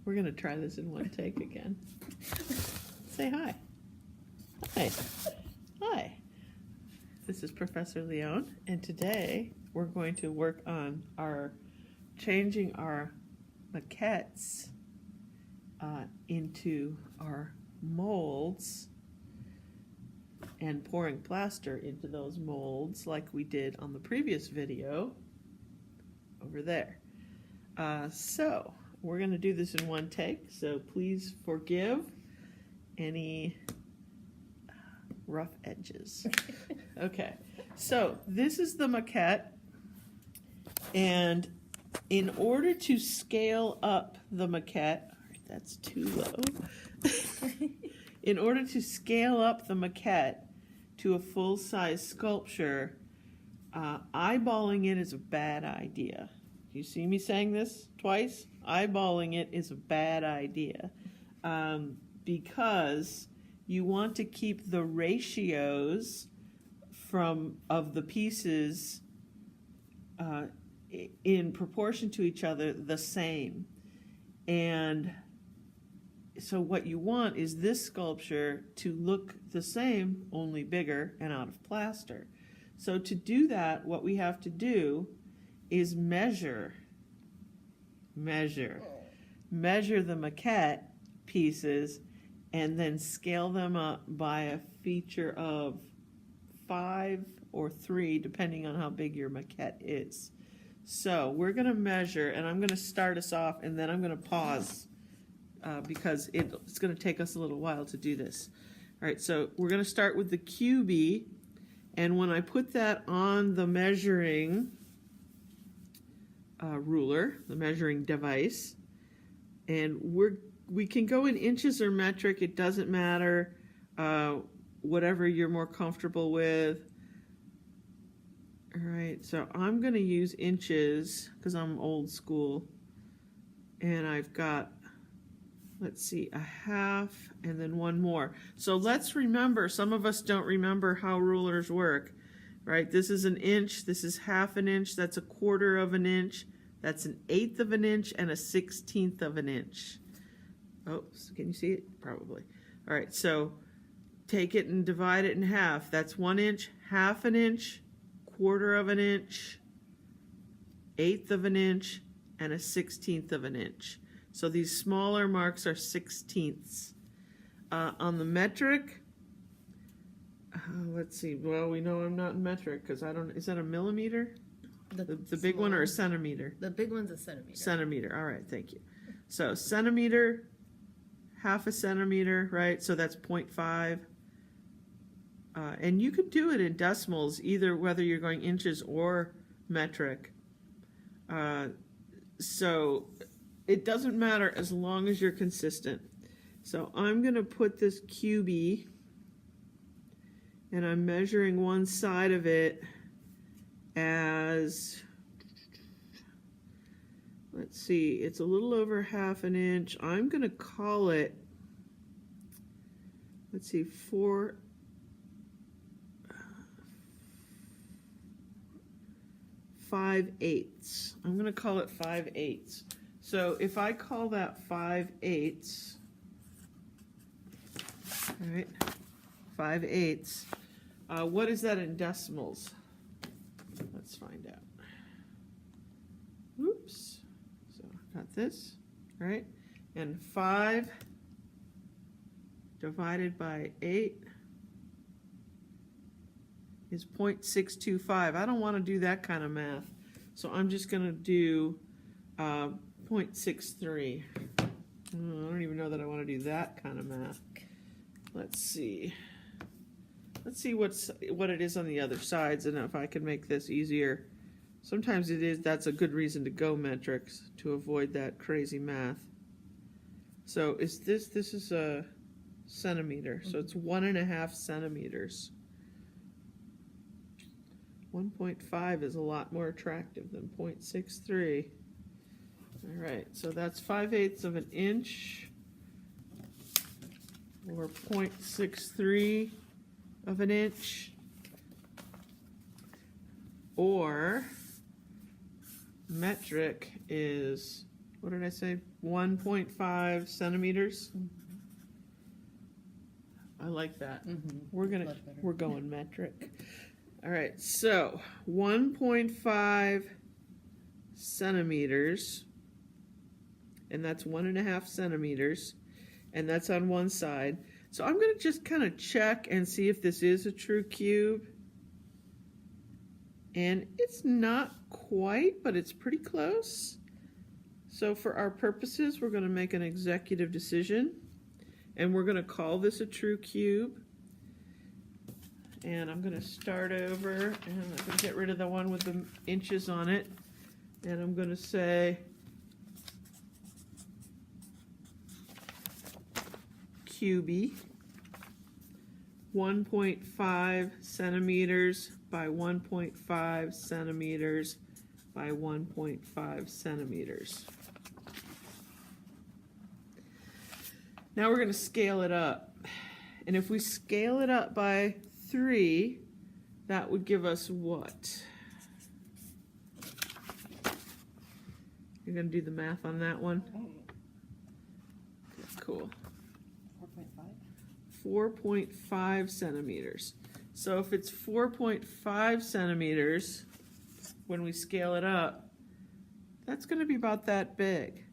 We're going to try this in one take again. Say hi. Hi. Hi. This is Professor Leone, and today we're going to work on changing our maquettes into our molds and pouring plaster into those molds like we did on the previous video over there. So we're going to do this in one take, so please forgive any rough edges. Okay, so this is the maquette, and in order to scale up the maquette, that's too low. In order to scale up the maquette to a full-size sculpture, eyeballing it is a bad idea. You see me saying this twice? Eyeballing it is a bad idea because you want to keep the ratios of the pieces in proportion to each other the same. And so what you want is this sculpture to look the same, only bigger and out of plaster. So to do that, what we have to do is measure the maquette pieces and then scale them up by a feature of 5 or 3, depending on how big your maquette is. So we're going to measure, and I'm going to start us off, and then I'm going to pause because it's going to take us a little while to do this. All right, so we're going to start with the QB, and when I put that on the measuring ruler, the measuring device, and we can go in inches or metric, it doesn't matter, whatever you're more comfortable with. All right, so I'm going to use inches because I'm old school, and I've got, let's see, a half and then one more. So let's remember, some of us don't remember how rulers work, right? This is an inch, this is half an inch, that's a quarter of an inch, that's an eighth of an inch, and a 16th of an inch. Oh, can you see it? Probably. All right, so take it and divide it in half. That's 1 inch, half an inch, quarter of an inch, eighth of an inch, and a 16th of an inch. So these smaller marks are 16ths. On the metric, let's see. Well, we know I'm not in metric because I don't. Is that a millimeter? The big one or a centimeter? The big one's a centimeter. Centimeter. All right, thank you. So centimeter, half a centimeter, right? So that's 0.5. And you could do it in decimals, either whether you're going inches or metric. So it doesn't matter as long as you're consistent. So I'm going to put this QB, and I'm measuring one side of it as, let's see, it's a little over half an inch. I'm going to call it, let's see, 5/8. I'm going to call it 5/8. So if I call that 5/8, all right, 5/8, what is that in decimals? Let's find out. Oops. So I got this, right? And 5 divided by 8 is 0.625. I don't want to do that kind of math, so I'm just going to do 0.63. I don't even know that I want to do that kind of math. Let's see. Let's see what it is on the other sides, and if I can make this easier. Sometimes that's a good reason to go metrics, to avoid that crazy math. So this is a centimeter, so it's 1.5 centimeters. 1.5 is a lot more attractive than 0.63. All right, so that's 5/8 of an inch, or 0.63 of an inch, or metric is what did I say? 1.5 centimeters. I like that. We're going metric. All right, so 1.5 centimeters, and that's 1.5 centimeters, and that's on one side. So I'm going to just kind of check and see if this is a true cube. And it's not quite, but it's pretty close. So for our purposes, we're going to make an executive decision, and we're going to call this a true cube. And I'm going to start over, and I'm going to get rid of the one with the inches on it. And I'm going to say QB, 1.5 centimeters by 1.5 centimeters by 1.5 centimeters. Now we're going to scale it up. And if we scale it up by 3, that would give us what? You're going to do the math on that one? Okay, cool. 4.5 centimeters. So if it's 4.5 centimeters, when we scale it up, that's going to be about that big.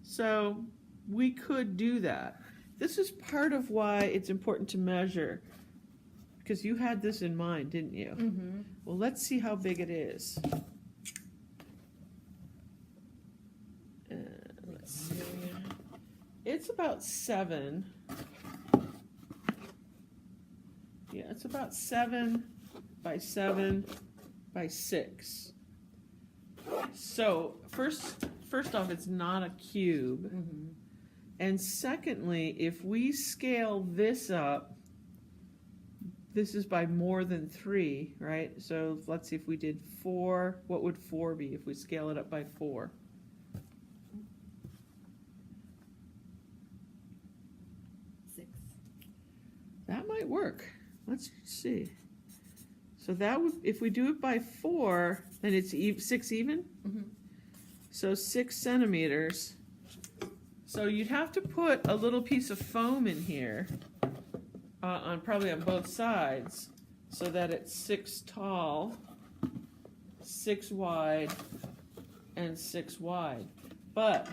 So we could do that. This is part of why it's important to measure, because you had this in mind, didn't you? Well, let's see how big it is. Let's see. It's about 7. Yeah, it's about 7 by 7 by 6. So first off, it's not a cube. And secondly, if we scale this up, this is by more than 3, right? So let's see if we did 4. What would 4 be if we scale it up by 4? 6. That might work. Let's see. So that would, if we do it by 4, then it's 6 even? So 6 centimeters. So you'd have to put a little piece of foam in here, probably on both sides, so that it's 6 tall, 6 wide, and 6 wide. But,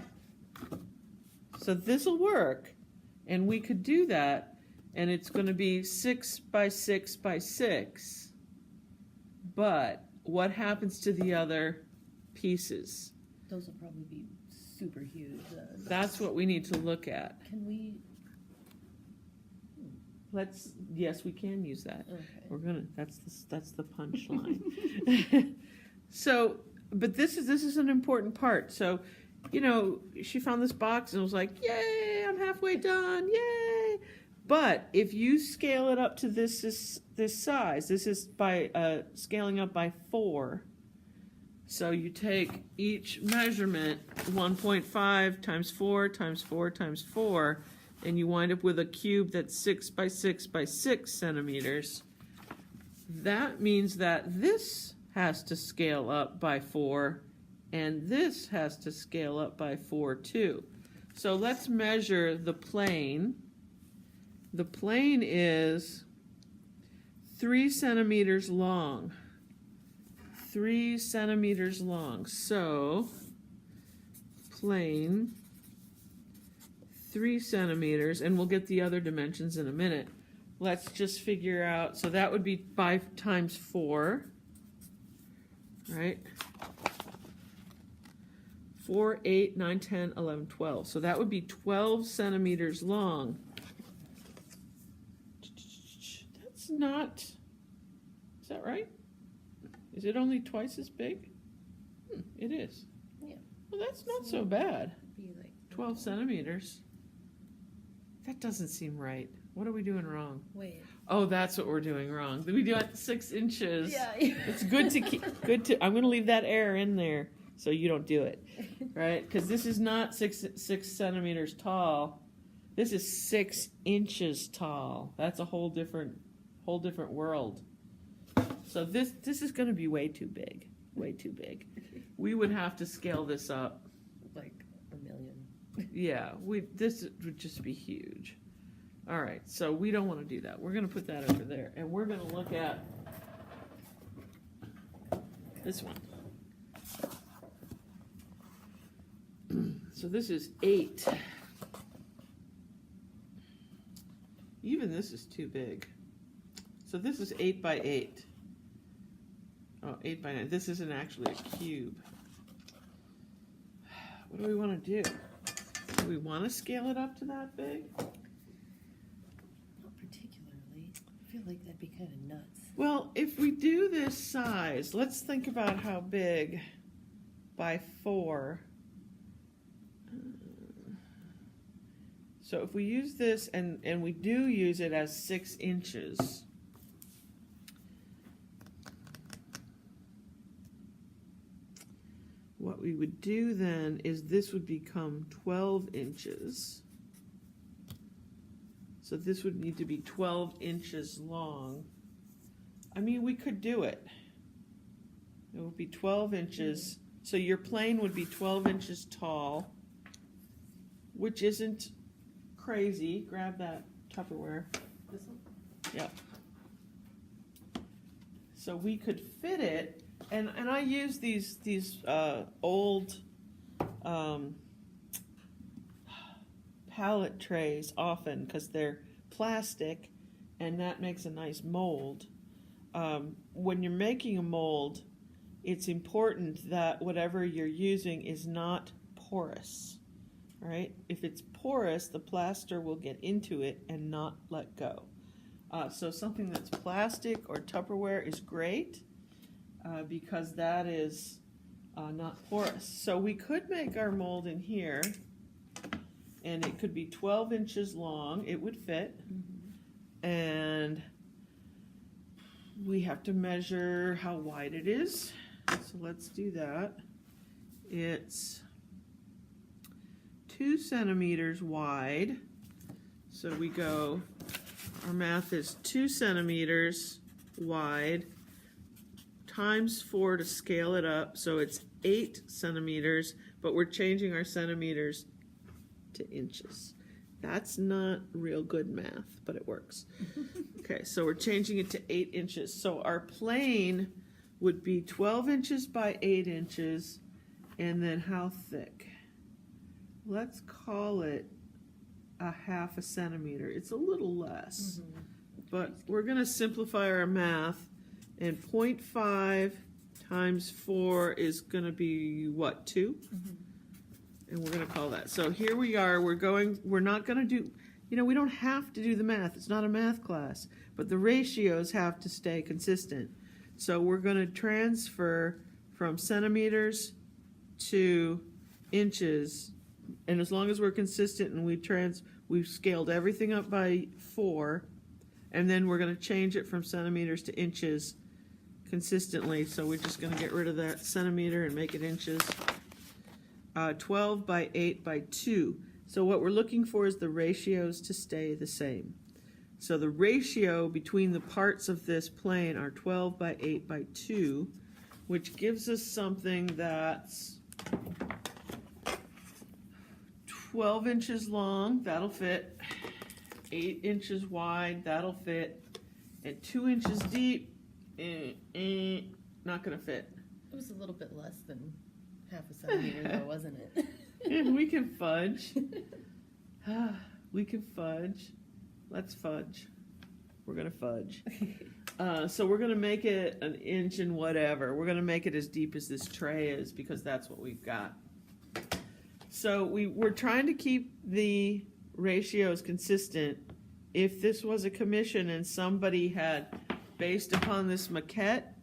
so this'll work, and we could do that, and it's going to be 6 by 6 by 6. But what happens to the other pieces? Those will probably be super huge. That's what we need to look at. Can we? Yes, we can use that. Okay. We're gonna. That's the punchline. So, but this is an important part. So, you know, she found this box and was like, "Yay! I'm halfway done! Yay!" But if you scale it up to this size, this is by scaling up by 4. So you take each measurement, 1.5 times 4 times 4 times 4, and you wind up with a cube that's 6 by 6 by 6 centimeters. That means that this has to scale up by 4, and this has to scale up by 4 too. So let's measure the plane. The plane is 3 centimeters long. 3 centimeters long. So, plane, 3 centimeters, and we'll get the other dimensions in a minute. Let's just figure out, so that would be 5 times 4, right? 4, 8, 9, 10, 11, 12. So that would be 12 centimeters long. That's not, is that right? Is it only twice as big? It is. Yeah. Well, that's not so bad. Be like 12 centimeters. That doesn't seem right. What are we doing wrong? Wait. Oh, that's what we're doing wrong. We do it 6 inches. Yeah. It's good to keep. I'm going to leave that error in there so you don't do it, right? Because this is not 6 centimeters tall. This is 6 inches tall. That's a whole different world. So this is going to be way too big. Way too big. We would have to scale this up. Like Yeah, this would just be huge. All right, so we don't want to do that. We're going to put that over there, and we're going to look at this one. So this is 8. Even this is too big. So this is 8 by 8. Oh, 8 by 9. This isn't actually a cube. What do we want to do? Do we want to scale it up to that big? Not particularly. I feel like that'd be kind of nuts. Well, if we do this size, let's think about how big by 4. So if we use this, and we do use it as 6 inches, what we would do then is this would become 12 inches. So this would need to be 12 inches long. I mean, we could do it. It would be 12 inches. So your plane would be 12 inches tall, which isn't crazy. Grab that Tupperware. This one? Yep. So we could fit it, and I use these old pallet trays often because they're plastic, and that makes a nice mold. When you're making a mold, it's important that whatever you're using is not porous. Right? If it's porous, the plaster will get into it and not let go. So something that's plastic or Tupperware is great because that is not porous. So we could make our mold in here, and it could be 12 inches long. It would fit. Mm-hmm. And we have to measure how wide it is. So let's do that. It's 2 centimeters wide. So we go, our math is 2 centimeters wide times 4 to scale it up. So it's 8 centimeters, but we're changing our centimeters to inches. That's not real good math, but it works. Okay, so we're changing it to 8 inches. So our plane would be 12 inches by 8 inches, and then how thick? Let's call it a 1/2 centimeter. It's a little less, but we're going to simplify our math, and 0.5 times 4 is going to be what, 2? And we're going to call that. So here we are. We're not going to do, we don't have to do the math. It's not a math class, but the ratios have to stay consistent. So we're going to transfer from centimeters to inches. And as long as we're consistent and we've scaled everything up by 4, and then we're going to change it from centimeters to inches consistently. So we're just going to get rid of that centimeter and make it inches. 12 by 8 by 2. So what we're looking for is the ratios to stay the same. So the ratio between the parts of this plane are 12 by 8 by 2, which gives us something that's 12 inches long, that'll fit, 8 inches wide, that'll fit, and 2 inches deep, not gonna fit. It was a little bit less than 1/2 centimeter though, wasn't it? And we can fudge. We can fudge. Let's fudge. We're gonna fudge. So we're gonna make it 1 inch and whatever. We're gonna make it as deep as this tray is because that's what we've got. So we're trying to keep the ratios consistent. If this was a commission and somebody had, based upon this maquette,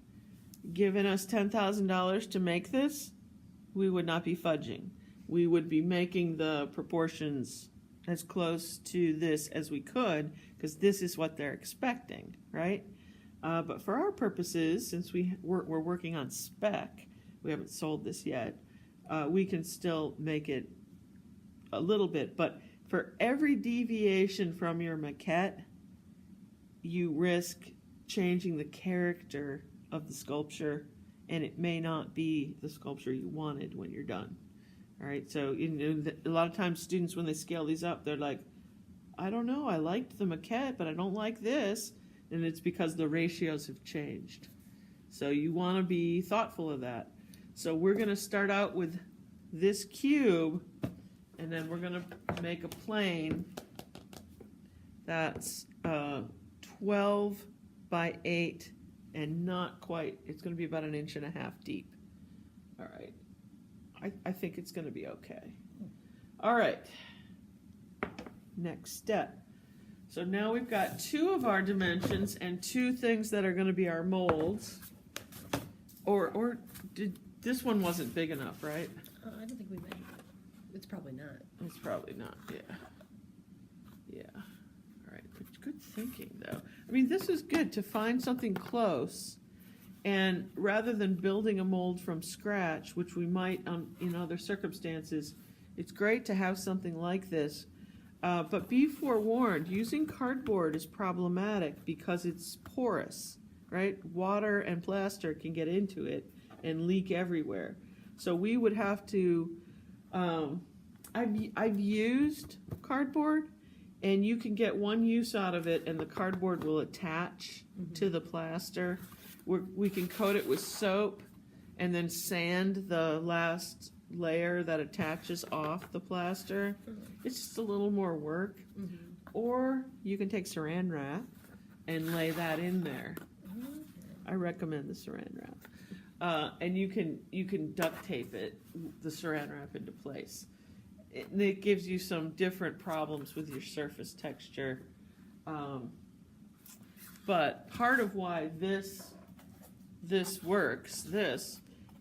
given us $10,000 to make this, we would not be fudging. We would be making the proportions as close to this as we could, because this is what they're expecting, right? But for our purposes, since we're working on spec, we haven't sold this yet, we can still make it a little bit. But for every deviation from your maquette, you risk changing the character of the sculpture, and it may not be the sculpture you wanted when you're done. All right, so a lot of times students, when they scale these up, they're like, I don't know, I liked the Marquette, but I don't like this. And it's because the ratios have changed. So you want to be thoughtful of that. So we're going to start out with this cube, and then we're going to make a plane that's 12 by 8 and not quite, it's going to be about 1.5 inches deep. All right. I think it's going to be okay. All right. Next step. So now we've got 2 of our dimensions and 2 things that are going to be our molds. Or this one wasn't big enough, right? I don't think we measured it. It's probably not. It's probably not, yeah. Yeah. All right, good thinking, though. I mean, this is good to find something close, and rather than building a mold from scratch, which we might in other circumstances, it's great to have something like this. But be forewarned, using cardboard is problematic because it's porous, right? Water and plaster can get into it and leak everywhere. So we would have to, I've used cardboard, and you can get one use out of it and the cardboard will attach to the plaster. We can coat it with soap and then sand the last layer that attaches off the plaster. It's just a little more work. Or you can take saran wrap and lay that in there. I recommend the saran wrap. And you can duct tape the saran wrap into place. It gives you some different problems with your surface texture. But part of why this works,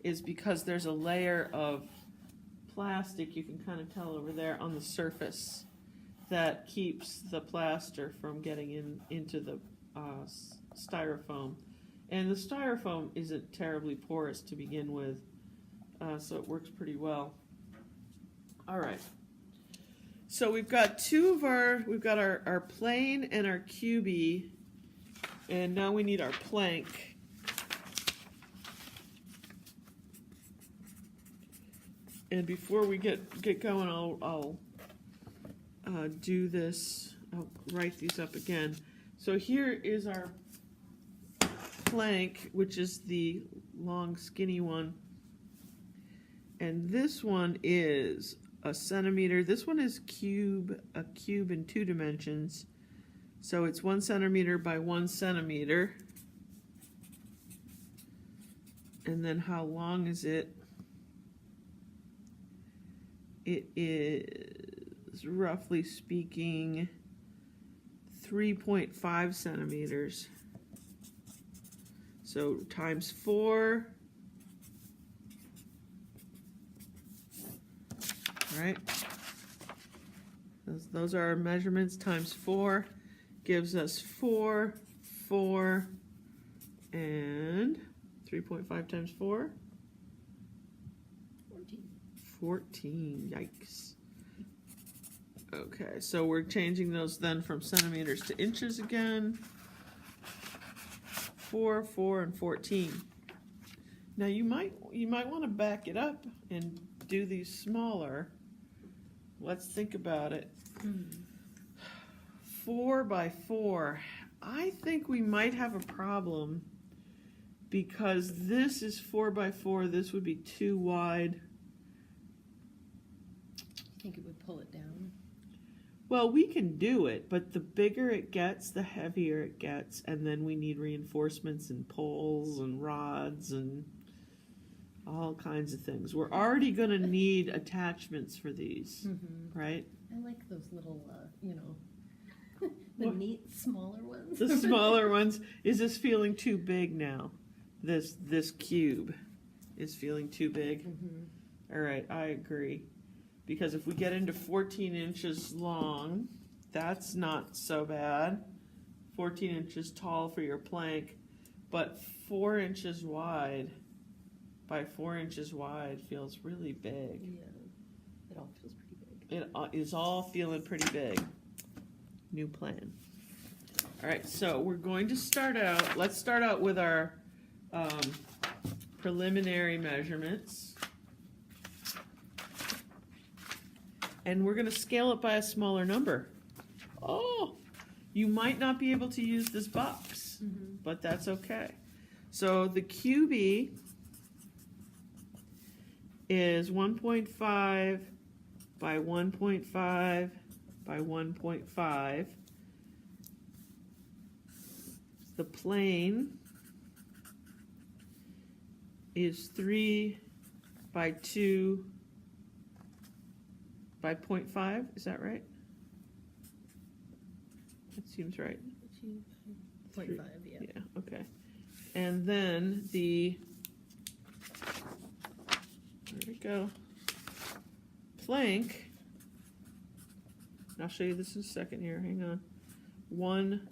is because there's a layer of plastic, you can kind of tell over there on the surface, that keeps the plaster from getting into the styrofoam. And the styrofoam isn't terribly porous to begin with, so it works pretty well. All right. So we've got our plane and our cubie, and now we need our plank. And before we get going, I'll do this. I'll write these up again. So here is our plank, which is the long, skinny one. And this one is 1 centimeter. This one is a cube in 2 dimensions. So it's 1 centimeter by 1 centimeter. And then how long is it? It is, roughly speaking, 3.5 centimeters. So times 4. All right. Those are our measurements. Times 4 gives us 4, 4, and 3.5 times 4. 14, yikes. Okay, so we're changing those then from centimeters to inches again. 4, 4, and 14. Now you might want to back it up and do these smaller. Let's think about it. 4 by 4. I think we might have a problem because this is 4 by 4. This would be too wide. I think it would pull it down. Well, we can do it, but the bigger it gets, the heavier it gets, and then we need reinforcements and poles and rods and all kinds of things. We're already going to need attachments for these, right? I like those little, the neat smaller ones. The smaller ones. Is this feeling too big now? This cube is feeling too big? All right, I agree. Because if we get into 14 inches long, that's not so bad. 14 inches tall for your plank, but 4 inches wide by 4 inches wide feels really big. Yeah, it all feels pretty big. It is all feeling pretty big. New plan. All right, so we're going to start out. Let's start out with our preliminary measurements. and we're going to scale it by a smaller number. Oh, you might not be able to use this box, but that's okay. So the QB is 1.5 by 1.5 by 1.5. The plane is 3 by 2 by 0.5. Is that right? That seems right. 0.5, yeah. Yeah, okay. And then there we go, plank, I'll show you this in a second here, hang on, 1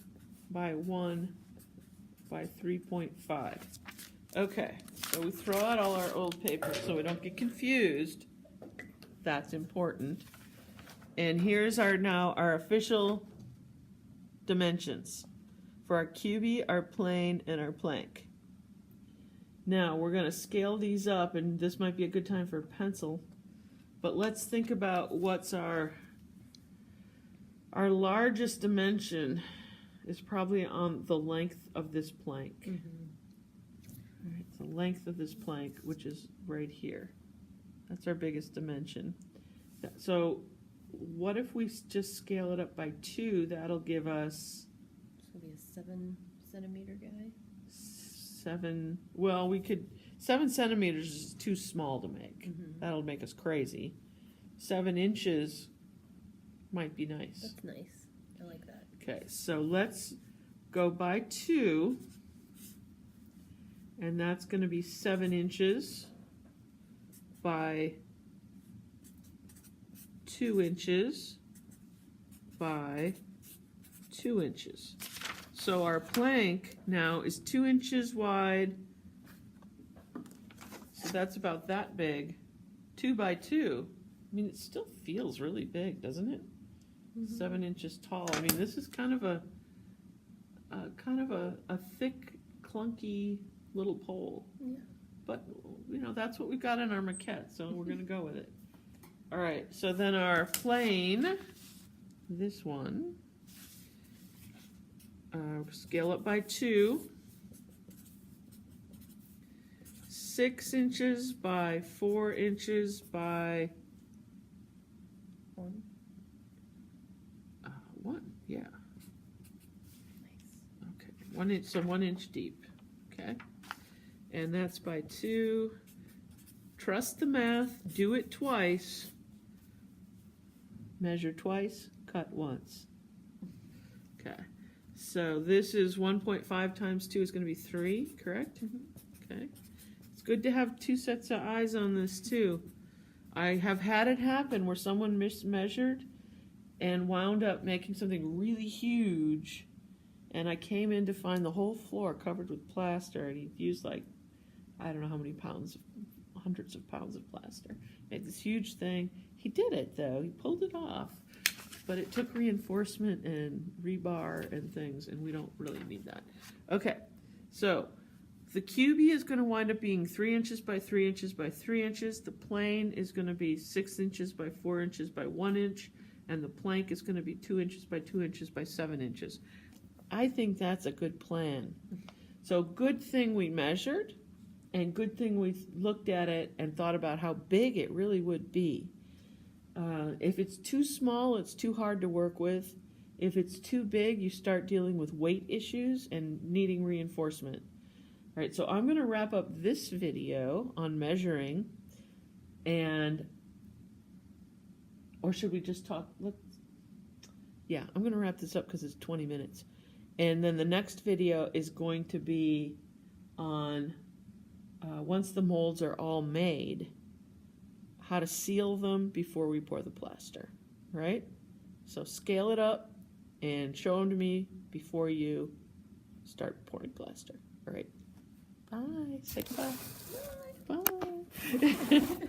by 1 by 3.5. Okay, so we throw out all our old paper so we don't get confused. That's important. And here's our official dimensions for our QB, our plane, and our plank. Now we're going to scale these up, and this might be a good time for a pencil, but let's think about what's our largest dimension is probably on the length of this plank. All right, the length of this plank, which is right here. That's our biggest dimension. So what if we just scale it up by 2? That'll give us... This will be a 7-centimeter guy. 7, well, we could, 7 centimeters is too small to make. That'll make us crazy. 7 inches might be nice. That's nice. I like that. Okay, so let's go by 2, and that's going to be 7 inches by 2 inches by 2 inches. So our plank now is 2 inches wide, so that's about that big. 2 by 2. I mean, it still feels really big, doesn't it? 7 inches tall. I mean, this is kind of a thick, clunky little pole. Yeah. But you know, that's what we've got in our maquette, so we're going to go with it. All right. So then our plane, this one, scale up by 2. 6 inches by 4 inches by 1. 1, yeah. Nice. Okay, 1 inch, so 1 inch deep. Okay, and that's by 2. Trust the math. Do it twice. Measure twice. Cut once. Okay, so this is 1.5 times 2 is going to be 3. Correct? Okay. It's good to have 2 sets of eyes on this too. I have had it happen where someone mismeasured and wound up making something really huge, and I came in to find the whole floor covered with plaster, and he used like, I don't know how many pounds, hundreds of pounds of plaster. Made this huge thing. He did it though, he pulled it off, but it took reinforcement and rebar and things, and we don't really need that. Okay, so the QB is going to wind up being 3 inches by 3 inches by 3 inches. The plane is going to be 6 inches by 4 inches by 1 inch. And the plank is going to be 2 inches by 2 inches by 7 inches. I think that's a good plan. So good thing we measured, and good thing we looked at it and thought about how big it really would be. If it's too small, it's too hard to work with. If it's too big, you start dealing with weight issues and needing reinforcement. All right, so I'm going to wrap up this video on measuring, or should we just talk? Yeah, I'm going to wrap this up because it's 20 minutes. And then the next video is going to be on, once the molds are all made, how to seal them before we pour the plaster, right? So scale it up and show them to me before you start pouring plaster. All right, bye. Say goodbye. Bye. Bye.